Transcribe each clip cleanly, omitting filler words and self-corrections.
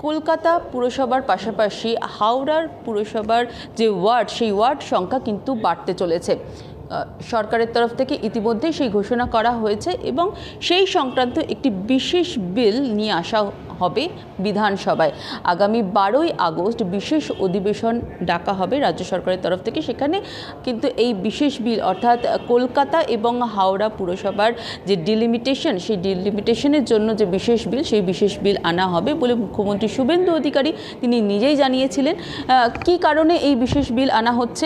কলকাতা পুরসভার পাশাপাশি হাওড়ার পুরসভার যে ওয়ার্ড, সেই ওয়ার্ড সংখ্যা কিন্তু বাড়তে চলেছে। সরকারের তরফ থেকে ইতিমধ্যেই সেই ঘোষণা করা হয়েছে এবং সেই সংক্রান্ত একটি বিশেষ বিল নিয়ে আসা হবে বিধানসভায়। আগামী 12ই আগস্ট বিশেষ অধিবেশন ডাকা হবে রাজ্য সরকারের তরফ থেকে। সেখানে কিন্তু এই বিশেষ বিল অর্থাৎ কলকাতা এবং হাওড়া পুরসভার যে ডিলিমিটেশন, সেই ডিলিমিটেশনের জন্য যে বিশেষ বিল, সেই বিশেষ বিল আনা হবে বলে মুখ্যমন্ত্রী শুভেন্দু অধিকারী তিনি নিজেই জানিয়েছিলেন। কী কারণে এই বিশেষ বিল আনা হচ্ছে,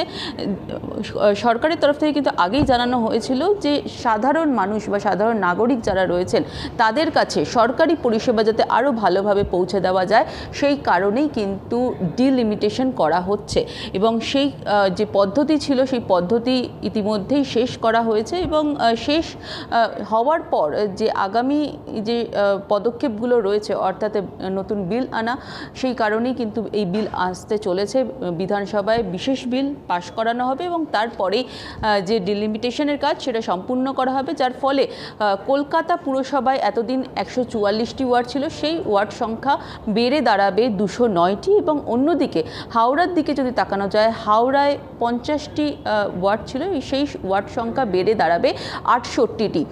সরকারের তরফ থেকে কিন্তু আগেই জানানো হয়েছিল যে সাধারণ মানুষ বা সাধারণ নাগরিক যারা রয়েছেন তাদের কাছে সরকারি পরিষেবা যাতে আরও ভালোভাবে পৌঁছে দেওয়া যায়, সেই কারণেই কিন্তু ডিলিমিটেশন করা হচ্ছে। এবং সেই যে পদ্ধতি ছিল সেই পদ্ধতি ইতিমধ্যেই শেষ করা হয়েছে এবং শেষ হওয়ার পর যে আগামী যে পদক্ষেপগুলো রয়েছে অর্থাৎ নতুন বিল আনা, সেই কারণেই কিন্তু এই বিল আসতে চলেছে বিধানসভায়। বিশেষ বিল পাশ করানো হবে এবং তারপরেই যে ডিলিমিটেশনের কাজ সেটা সম্পূর্ণ করা হবে, যার ফলে কলকাতা পুরসভায় এতদিন 144টি ওয়ার্ড ছিল, সেই ওয়ার্ড সংখ্যা বেড়ে দাঁড়াবে 209টি। এবং অন্যদিকে হাওড়ার দিকে যদি তাকানো যায়, হাওড়ায় 50টি ওয়ার্ড ছিল, সেই ওয়ার্ড সংখ্যা বেড়ে দাঁড়াবে 68টি।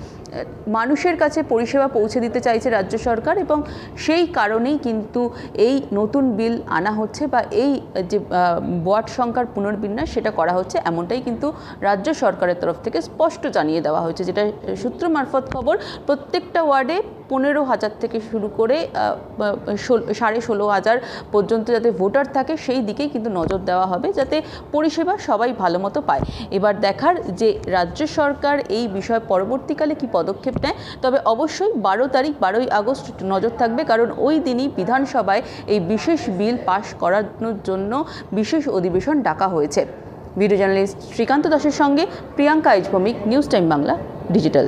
মানুষের কাছে পরিষেবা পৌঁছে দিতে চাইছে রাজ্য সরকার এবং সেই কারণেই কিন্তু এই নতুন বিল আনা হচ্ছে বা এই যে ওয়ার্ড সংখ্যার পুনর্বিন্যাস সেটা করা হচ্ছে, এমনটাই কিন্তু রাজ্য সরকারের তরফ থেকে স্পষ্ট জানিয়ে দেওয়া হয়েছে। যেটা সূত্র মারফত খবর, প্রত্যেকটা ওয়ার্ডে 15,000 থেকে শুরু করে 16,500 পর্যন্ত যাতে ভোটার থাকে সেই দিকেই কিন্তু নজর দেওয়া হবে, যাতে পরিষেবা সবাই ভালো মতো পায়। এবার দেখার যে রাজ্য সরকার এই বিষয়ে পরবর্তীকালে কি পদক্ষেপ নেয়। তবে অবশ্যই 12ই আগস্ট নজর থাকবে, কারণ ওই দিনই বিধানসভায় এই বিশেষ বিল পাশ করানোর জন্য বিশেষ অধিবেশন ডাকা হয়েছে। ভিডিও জার্নালিস্ট শ্রীকান্ত দাসের সঙ্গে Priyanka Aich Bhowmik, news time Bangla digital.